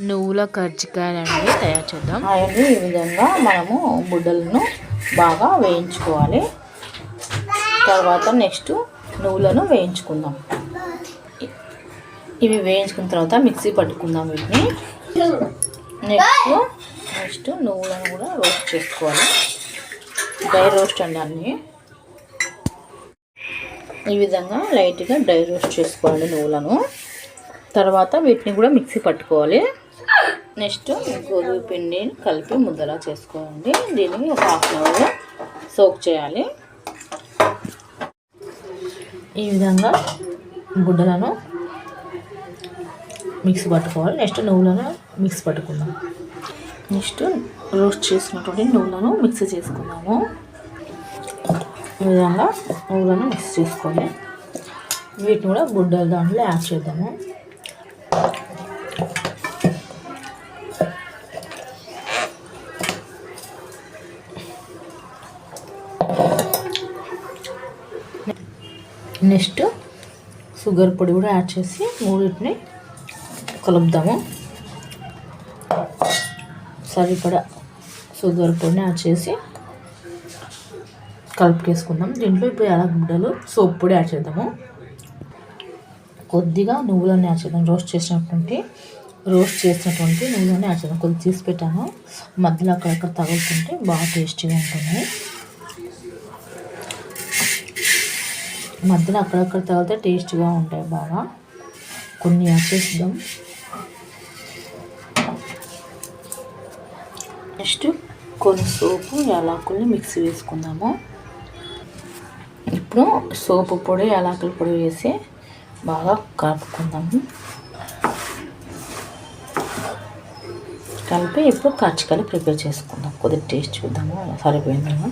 నువ్వుల కర్జికాయలు అనేవి తయారు చేద్దాం. అవన్నీ ఈ విధంగా మనము బుడ్డలను బాగా వేయించుకోవాలి. తర్వాత నెక్స్ట్ నువ్వులను వేయించుకుందాం. ఇవి వేయించుకున్న తర్వాత మిక్సీ పట్టుకుందాం వీటిని. నెక్స్ట్ నువ్వులను కూడా రోస్ట్ చేసుకోవాలి. డ్రై రోస్ట్ అండి అన్నీ. ఈ విధంగా లైట్గా డ్రై రోస్ట్ చేసుకోవాలి నువ్వులను. తర్వాత వీటిని కూడా మిక్సీ పట్టుకోవాలి. నెక్స్ట్ గోధుమ పిండిని కలిపి ముద్దలా చేసుకోవాలండి. దీన్ని ఒక హాఫ్ అన్ అవర్ సోక్ చేయాలి. ఈ విధంగా గుడ్డలను మిక్సీ పట్టుకోవాలి. నెక్స్ట్ నువ్వులను మిక్సీ పట్టుకుందాం. నెక్స్ట్ రోస్ట్ చేసినటువంటి నువ్వులను మిక్సీ చేసుకుందాము. ఈ విధంగా నువ్వులను మిక్స్ చేసుకొని వీటిని కూడా గుడ్డల దాంట్లో యాడ్ చేద్దాము. నెక్స్ట్ షుగర్ పొడి కూడా యాడ్ చేసి మూడింటిని కలుపుదాము. సరిపడా షుగర్ పొడిని యాడ్ చేసి కలుపుకేసుకుందాం. దీంట్లో ఇప్పుడు యాలకులు సోప్ పొడి యాడ్ చేద్దాము. కొద్దిగా నువ్వులను యాడ్ చేద్దాం. రోస్ట్ చేసినటువంటి నువ్వులను యాడ్ చేద్దాం. కొద్దిగా తీసి పెట్టాను, మధ్యలో అక్కడక్కడ తగులుతుంటే బాగా టేస్టీగా ఉంటుంది. మధ్యలో అక్కడక్కడ తగిలితే టేస్ట్గా ఉంటాయి బాగా. కొన్ని యాడ్ చేద్దాం. నెక్స్ట్ కొన్ని సోపు యాలకుల్ని మిక్సీ వేసుకుందాము. ఇప్పుడు సోపు పొడి యాలకుల పొడి వేసి బాగా కలుపుకుందాము. కలిపి ఇప్పుడు కర్జికాయలు ప్రిపేర్ చేసుకుందాం. కొద్దిగా టేస్ట్ చూద్దాము. సరిపోయిందేమో,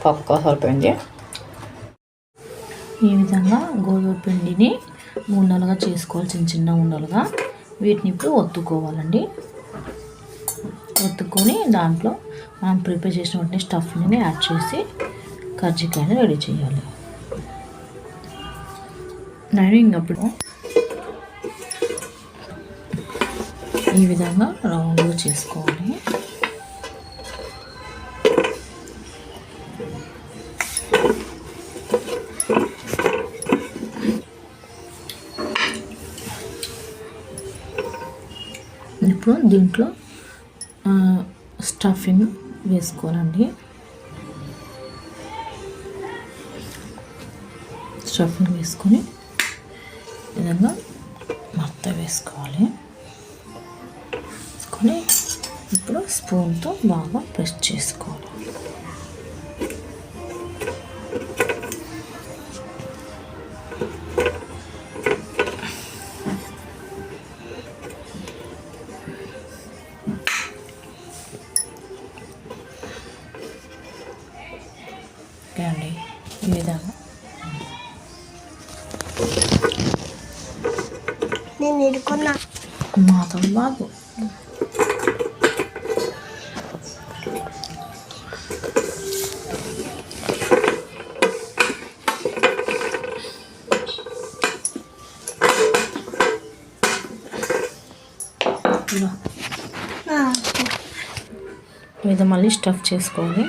పక్కా సరిపోయింది. ఈ విధంగా గోధుమ పిండిని ఉండలుగా చేసుకోవాలి, చిన్న చిన్న ఉండలుగా. వీటిని ఇప్పుడు ఒత్తుకోవాలండి. ఒత్తుకొని దాంట్లో మనం ప్రిపేర్ చేసినటువంటి స్టఫ్ని యాడ్ చేసి కర్జికాయలు రెడీ చేయాలి. నేను ఇంకప్పుడు ఈ విధంగా రౌండ్గా చేసుకోవాలి. ఇప్పుడు దీంట్లో స్టఫింగ్ వేసుకోవాలండి. స్టఫింగ్ వేసుకొని ఈ విధంగా మొత్తం వేసుకోవాలి. ఇప్పుడు స్పూన్తో బాగా ప్రెస్ చేసుకోవాలి. అండి ఈ విధంగా నేను ఇరుకున్నా మాతో బాబు. ఇది మళ్ళీ స్టఫ్ చేసుకోవాలి.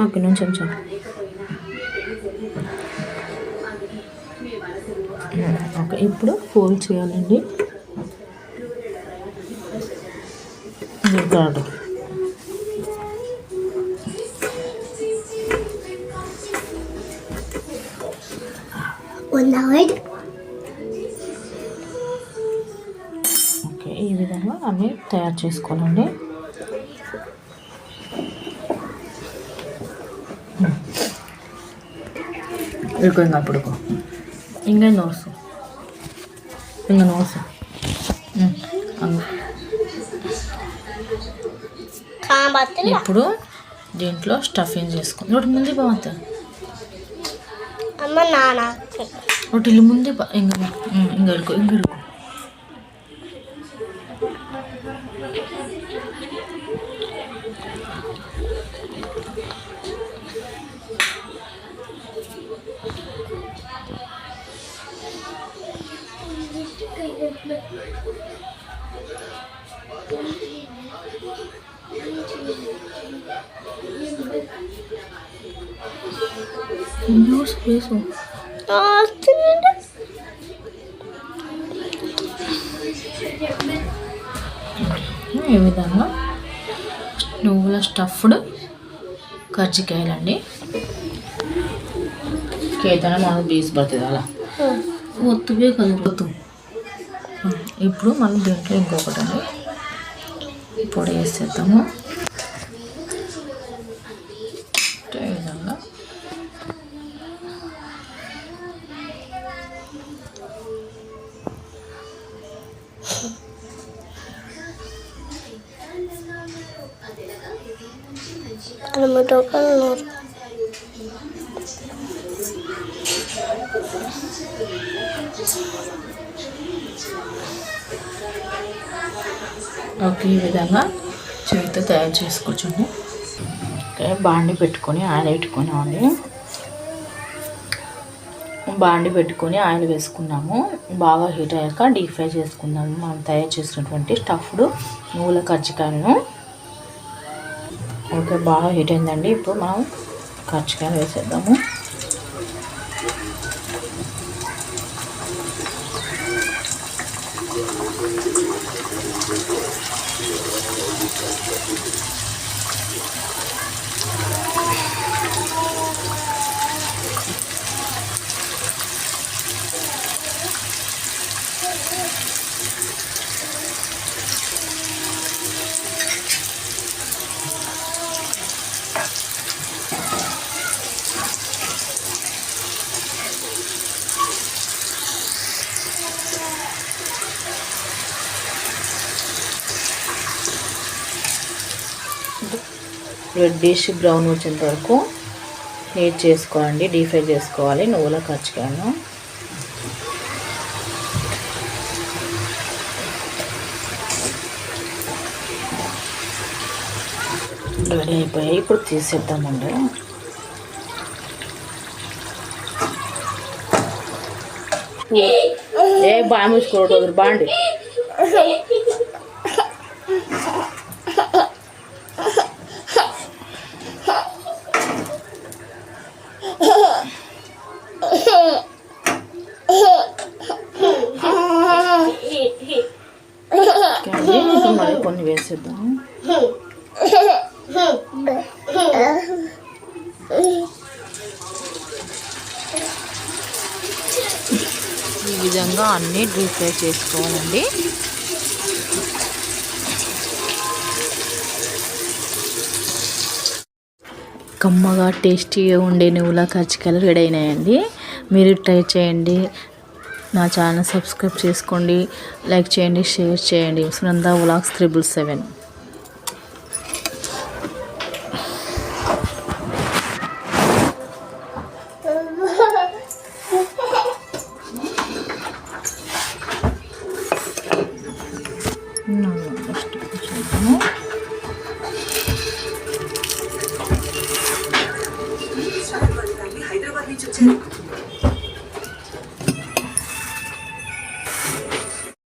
ఓకే నుంచి కొంచెం ఓకే. ఇప్పుడు ఫోల్డ్ చేయాలండి. ఓకే, ఈ విధంగా అన్నీ తయారు చేసుకోవాలండి. ఇరుకుంది అప్పుడు ఇంకా నోసు ఇప్పుడు దీంట్లో స్టఫింగ్ చేసుకుంది. ఒకటి ముందు బాగుంది. ఒకటి ముందు ఇంగడుకో జ్యూస్ వేసు. ఈ విధంగా నువ్వుల స్టఫ్డ్ కజ్జికాయలండి. కేతన మనం బీస్ పడుతుంది అలా ఒత్తువే కలుపుతూ. ఇప్పుడు మనం దీంట్లో ఇంకొకటి అండి పొడి వేసేద్దాము. ఈ విధంగా ఓకే, ఈ విధంగా చేతితో తయారు చేసుకోవచ్చండి. ఓకే, బాండి పెట్టుకొని ఆయిల్ పెట్టుకున్నామండి. బాండి పెట్టుకొని ఆయిల్ వేసుకున్నాము. బాగా హీట్ అయ్యాక డీప్ ఫ్రై చేసుకున్నాము మనం తయారు చేసినటువంటి స్టఫ్డ్ నువ్వుల కజ్జికాయలను. ఓకే, బాగా హీట్ అయిందండి. ఇప్పుడు మనం కజ్జికాయలు వేసేద్దాము. రెడ్డిష్ బ్రౌన్ వచ్చేంత వరకు హీట్ చేసుకోవాలండి. డీప్ ఫ్రై చేసుకోవాలి నువ్వుల కజ్జికాయలు. రెడీ అయిపోయాయి. ఇప్పుడు తీసేద్దామండి. ఏ బాగా మూసుకోవడం బాండి. మళ్ళీ కొన్ని వేసేద్దాము. ఈ విధంగా అన్నీ డీప్ ఫ్రై చేసుకోవాలండి. కమ్మగా టేస్టీగా ఉండే నువ్వుల కజ్జికాయలు రెడీ అయినాయండి. మీరు ట్రై చేయండి. నా ఛానల్ సబ్స్క్రైబ్ చేసుకోండి, లైక్ చేయండి, షేర్ చేయండి. సునంద వ్లాగ్స్ 777.